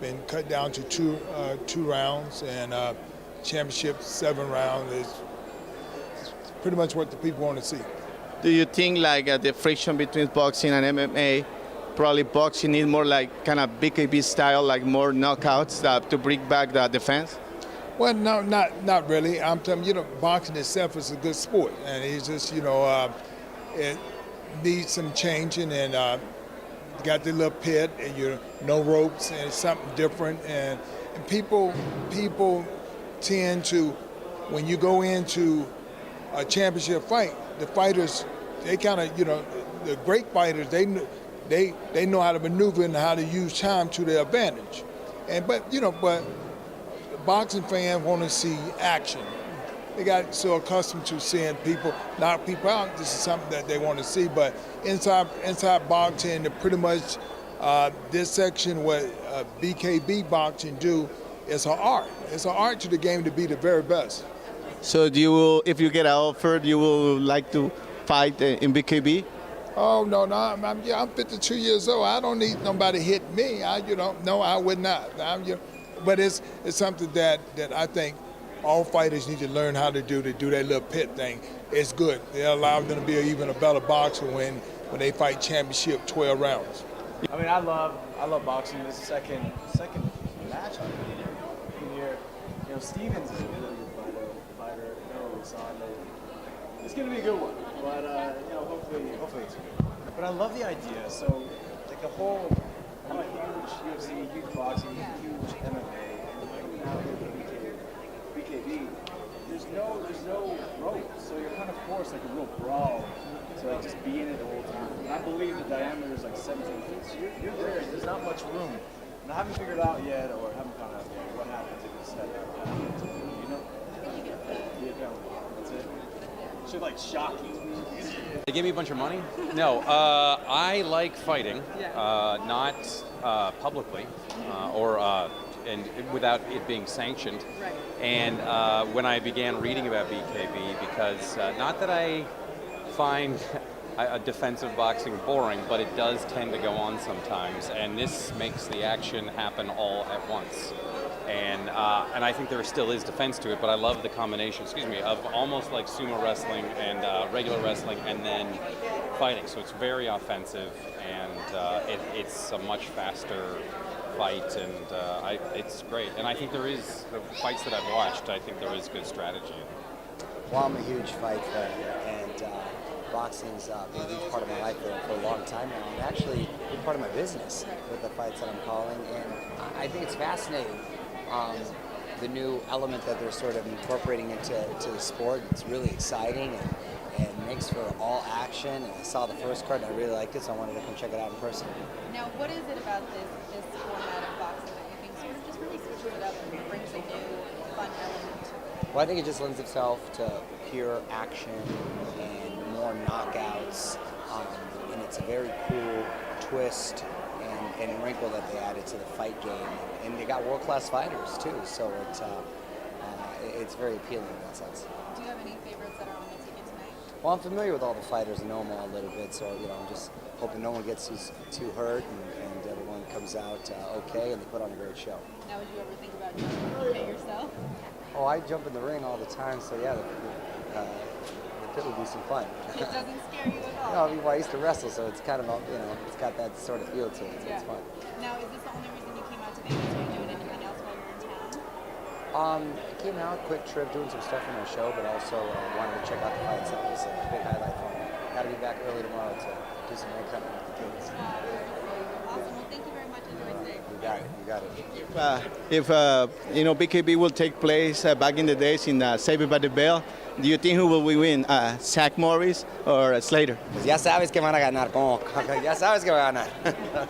been cut down to two rounds, and championship 7 rounds is pretty much what the people want to see. Do you think like the friction between boxing and MMA, probably boxing needs more like kind of BKB style, like more knockouts to bring back the defense? Well, no, not really. I'm telling you, boxing itself is a good sport, and it's just, it needs some changing, and you got the little pit, and no ropes, and it's something different, and people tend to, when you go into a championship fight, the fighters, they kind of, the great fighters, they know how to maneuver and how to use time to their advantage, but boxing fans want to see action. They got so accustomed to seeing people knock people out. This is something that they want to see. But inside boxing, pretty much this section, what BKB boxing do, is an art. It's an art to the game to be the very best. So if you get offered, you will like to fight in BKB? Oh no, I'm 52 years old. I don't need nobody hit me. No, I would not. But it's something that I think all fighters need to learn how to do that little pit thing. It's good. It allows them to be even a better boxer when they fight championship 12 rounds. I mean, I love boxing. This is second match I've been here. Stevens is a really good fighter. It's gonna be a good one, but hopefully it's good. But I love the idea. So like the whole. I'm a huge UFC, huge boxing, huge MMA, and now BKB. There's no rope, so you're kind of forced like a real brawl to like just be in it the whole time. And I believe the diameter is like 17 feet, so you're there. There's not much room, and I haven't figured out yet, or haven't found out yet, what happens if it's set up. That's it. Should like shock you. They gave me a bunch of money? No, I like fighting, not publicly and without it being sanctioned. Right. And when I began reading about BKB, because not that I find defensive boxing boring, but it does tend to go on sometimes, and this makes the action happen all at once. And I think there still is defense to it, but I love the combination, of almost like sumo wrestling and regular wrestling and then fighting. So it's very offensive, and it's a much faster fight, and it's great. And I think there is, the fights that I've watched, I think there is good strategy. Well, I'm a huge fight fan, and boxing's been a huge part of my life for a long time now, and actually a big part of my business with the fights that I'm calling, and I think it's fascinating. The new element that they're sort of incorporating into the sport. It's really exciting and makes for all action. And I saw the first card and I really liked it, so I wanted to come check it out in person. Now, what is it about this format of boxing that you think sort of just really switches it up and brings a new fun element to it? Well, I think it just lends itself to pure action and more knockouts, and it's a very cool twist and wrinkle that they added to the fight game, and they got world-class fighters too, so it's very appealing in that sense. Do you have any favorites that are on the ticket tonight? Well, I'm familiar with all the fighters and know them all a little bit, so I'm just hoping no one gets too hurt and everyone comes out okay and they put on a great show. Now, would you ever think about jumping in yourself? Oh, I jump in the ring all the time, so yeah, the pit would be some fun. It doesn't scare you at all? No, I mean, well, I used to wrestle, so it's kind of, it's got that sort of feel to it, so Yeah. it's fun. Now, is this the only reason you came out to Vegas? Are you doing anything else while you're in town? I came out, quick trip, doing some stuff for my show, but also wanted to check out the fights. That was a big highlight for me. Got to be back early tomorrow to do some ring cutting with the kids. Awesome. Well, thank you very much. Enjoy today. You got it. If BKB will take place back in the days in Saved by the Bell, do you think who will win, Zach Morris or Slater? Pues ya sabes que van a ganar, ya sabes que van a ganar.